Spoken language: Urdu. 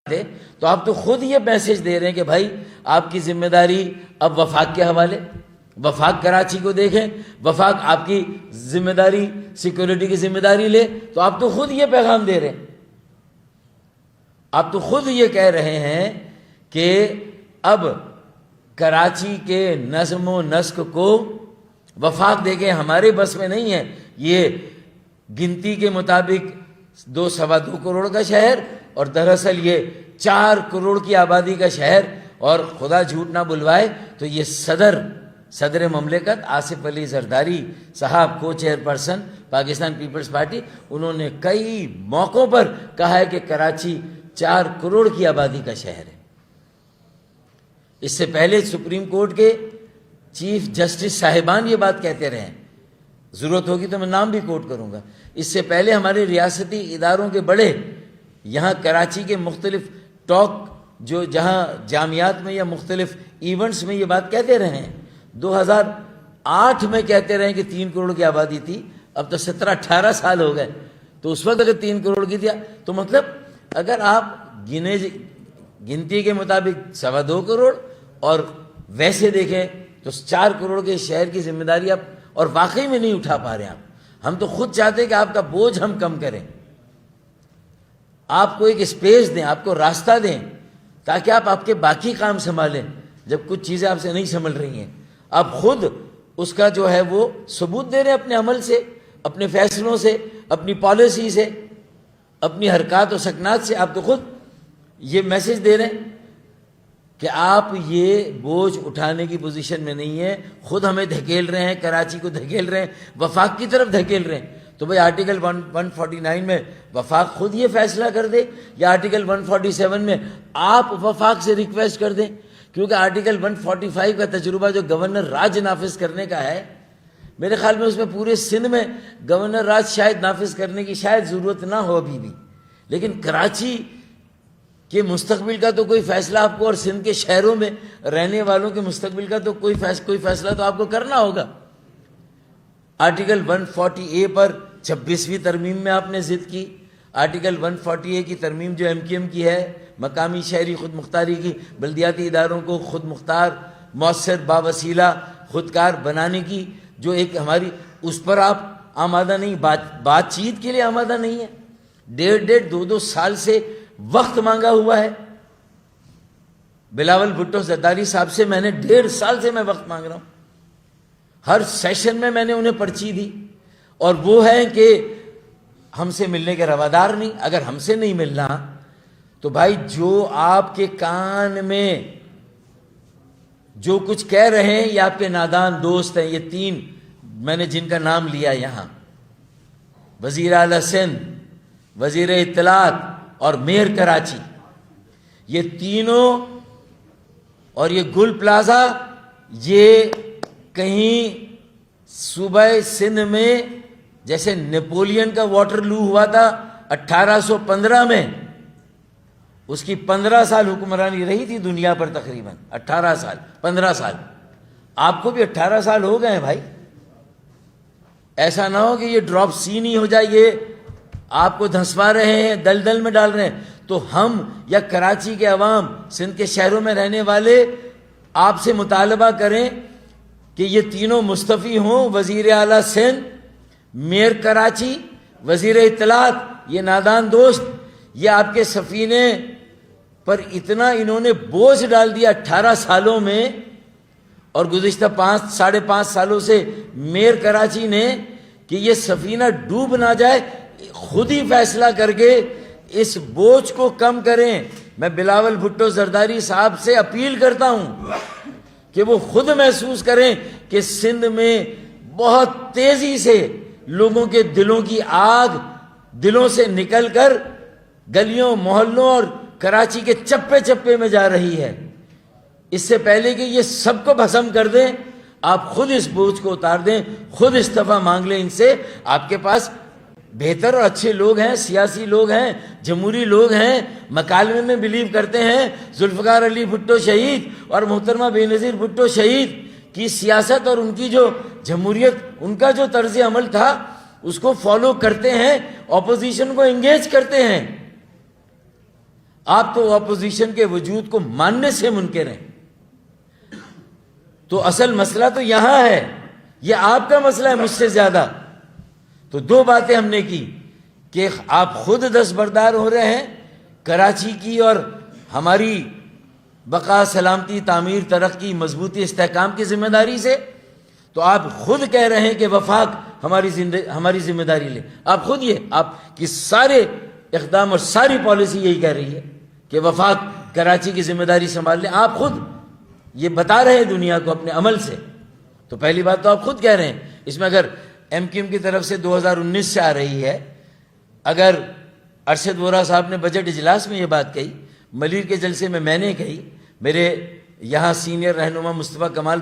تھے تو آپ تو خود یہ میسج دے رہے ہیں کہ بھائی آپ کی ذمہ داری اب وفاق کے حوالے، وفاق کراچی کو دیکھیں، وفاق آپ کی ذمہ داری سیکورٹی کی ذمہ داری لے، تو آپ تو خود یہ پیغام دے رہے ہیں، آپ تو خود یہ کہہ رہے ہیں کہ اب کراچی کے نظم و نسق کو وفاق دے کے ہمارے بس میں نہیں ہے۔ یہ گنتی کے مطابق 2.25 کروڑ کا شہر اور دراصل یہ 4 کروڑ کی آبادی کا شہر، اور خدا جھوٹ نہ بلوائے تو یہ صدر مملکت آصف علی زرداری صاحب، کو chairperson Pakistan Peoples Party, انہوں نے کئی موقعوں پر کہا ہے کہ کراچی 4 کروڑ کی آبادی کا شہر ہے۔ اس سے پہلے سپریم کورٹ کے چیف جسٹس صاحبان یہ بات کہتے رہے ہیں، ضرورت ہوگی تو میں نام بھی کوٹ کروں گا۔ اس سے پہلے ہمارے ریاستی اداروں کے بڑے یہاں کراچی کے مختلف ٹاک جو جہاں جامعات میں یا مختلف ایونٹس میں یہ بات کہتے رہے ہیں۔ 2008 میں کہتے رہے کہ 3 کروڑ کی آبادی تھی، اب تو 17-18 سال ہو گئے، تو اس وقت اگر 3 کروڑ کی تھی تو مطلب اگر آپ گنتی کے مطابق 2.25 کروڑ اور ویسے دیکھیں تو 4 کروڑ کے شہر کی ذمہ داری آپ اور واقعی میں نہیں اٹھا پا رہے ہیں۔ ہم تو خود چاہتے ہیں کہ آپ کا بوجھ ہم کم کریں، آپ کو ایک اسپیس دیں، آپ کو راستہ دیں تاکہ آپ کے باقی کام سنبھالیں۔ جب کچھ چیزیں آپ سے نہیں سنبھل رہی ہیں، آپ خود اس کا جو ہے وہ ثبوت دے رہے ہیں اپنے عمل سے، اپنے فیصلوں سے، اپنی پالیسی سے، اپنی حرکات و سکنات سے۔ آپ تو خود یہ میسج دے رہے ہیں کہ آپ یہ بوجھ اٹھانے کی پوزیشن میں نہیں ہیں، خود ہمیں دھکیل رہے ہیں، کراچی کو دھکیل رہے ہیں، وفاق کی طرف دھکیل رہے ہیں۔ تو بھئی آرٹیکل 149 میں وفاق خود یہ فیصلہ کر دے، یا آرٹیکل 147 میں آپ وفاق سے ریکویسٹ کر دیں، کیونکہ آرٹیکل 145 کا تجربہ جو گورنر راج نافذ کرنے کا ہے، میرے خیال میں اس میں پورے سندھ میں گورنر راج شاید نافذ کرنے کی شاید ضرورت نہ ہو ابھی بھی، لیکن کراچی کے مستقبل کا تو کوئی فیصلہ آپ کو، اور سندھ کے شہروں میں رہنے والوں کے مستقبل کا تو کوئی فیصلہ تو آپ کو کرنا ہوگا۔ آرٹیکل 140A پر 26ویں ترمیم میں آپ نے ضد کی، آرٹیکل 140A کی ترمیم جو MQM کی ہے، مقامی شہری خود مختاری کی، بلدیاتی اداروں کو خود مختار، مؤثر، باوسیلہ، خودکار بنانے کی جو ایک ہماری، اس پر آپ آمادہ نہیں، بات چیت کے لیے آمادہ نہیں ہے۔ 1.5-2 سال سے وقت مانگا ہوا ہے۔ بلاول بھٹو زرداری صاحب سے میں نے 1.5 سال سے میں وقت مانگ رہا ہوں، ہر سیشن میں میں نے انہیں پرچی دی، اور وہ ہے کہ ہم سے ملنے کے روادار نہیں۔ اگر ہم سے نہیں ملنا تو بھائی جو آپ کے کان میں جو کچھ کہہ رہے ہیں یہ آپ کے نادان دوست ہیں۔ یہ 3 میں نے جن کا نام لیا یہاں، وزیر اعلیٰ سندھ، وزیر اطلاعات اور میئر کراچی، یہ تینوں، اور یہ گل پلازا، یہ کہیں صوبہ سندھ میں جیسے نیپولین کا واٹر لو ہوا تھا 1815 میں، اس کی 15 سال حکمرانی رہی تھی دنیا پر، تقریباً 18 سال 15 سال۔ آپ کو بھی 18 سال ہو گئے ہیں بھائی، ایسا نہ ہو کہ یہ ڈراپ سی نہیں ہو جائے، یہ آپ کو دھنسوا رہے ہیں، دلدل میں ڈال رہے ہیں۔ تو ہم یا کراچی کے عوام، سندھ کے شہروں میں رہنے والے آپ سے مطالبہ کریں کہ یہ تینوں مستعفی ہوں، وزیر اعلیٰ سندھ، میئر کراچی، وزیر اطلاعات، یہ نادان دوست، یہ آپ کے سفینے پر اتنا انہوں نے بوجھ ڈال دیا 18 سالوں میں، اور گزشتہ 5-5.5 سالوں سے میئر کراچی نے کہ یہ سفینہ ڈوب نہ جائے، خود ہی فیصلہ کر کے اس بوجھ کو کم کریں۔ میں بلاول بھٹو زرداری صاحب سے اپیل کرتا ہوں کہ وہ خود محسوس کریں کہ سندھ میں بہت تیزی سے لوگوں کے دلوں کی آگ دلوں سے نکل کر گلیوں، محلوں اور کراچی کے چپے چپے میں جا رہی ہے۔ اس سے پہلے کہ یہ سب کو بھسم کر دیں، آپ خود اس بوجھ کو اتار دیں، خود استعفیٰ مانگ لیں ان سے۔ آپ کے پاس بہتر اور اچھے لوگ ہیں، سیاسی لوگ ہیں، جمہوری لوگ ہیں، مکالمے میں بلیو کرتے ہیں۔ ذوالفقار علی بھٹو شہید اور محترمہ بے نظیر بھٹو شہید کی سیاست اور ان کی جو جمہوریت، ان کا جو طرز عمل تھا اس کو فالو کرتے ہیں، اپوزیشن کو انگیج کرتے ہیں۔ آپ تو اپوزیشن کے وجود کو ماننے سے منکر ہیں. تو اصل مسئلہ تو یہاں ہے, یہ آپ کا مسئلہ ہے مجھ سے زیادہ. تو دو باتیں ہم نے کی کہ آپ خود دستبردار ہو رہے ہیں کراچی کی اور ہماری بقا, سلامتی, تعمیر, ترقی, مضبوطی, استحکام کی ذمہ داری سے. تو آپ خود کہہ رہے ہیں کہ وفاق ہماری ذمہ داری لے. آپ خود یہ آپ کی سارے اقدام اور ساری پالیسی یہی کہہ رہی ہے کہ وفاق کراچی کی ذمہ داری سنبھال لیں. آپ خود یہ بتا رہے ہیں دنیا کو اپنے عمل سے. تو پہلی بات تو آپ خود کہہ رہے ہیں. اس میں اگر ایم کیو ایم کی طرف سے 2019 سے آ رہی ہے, اگر ارشد وورا صاحب نے بجٹ اجلاس میں یہ بات کہی, ملیر کے جلسے میں نے کہی, میرے یہاں سینئر رہنما مصطفیٰ کمال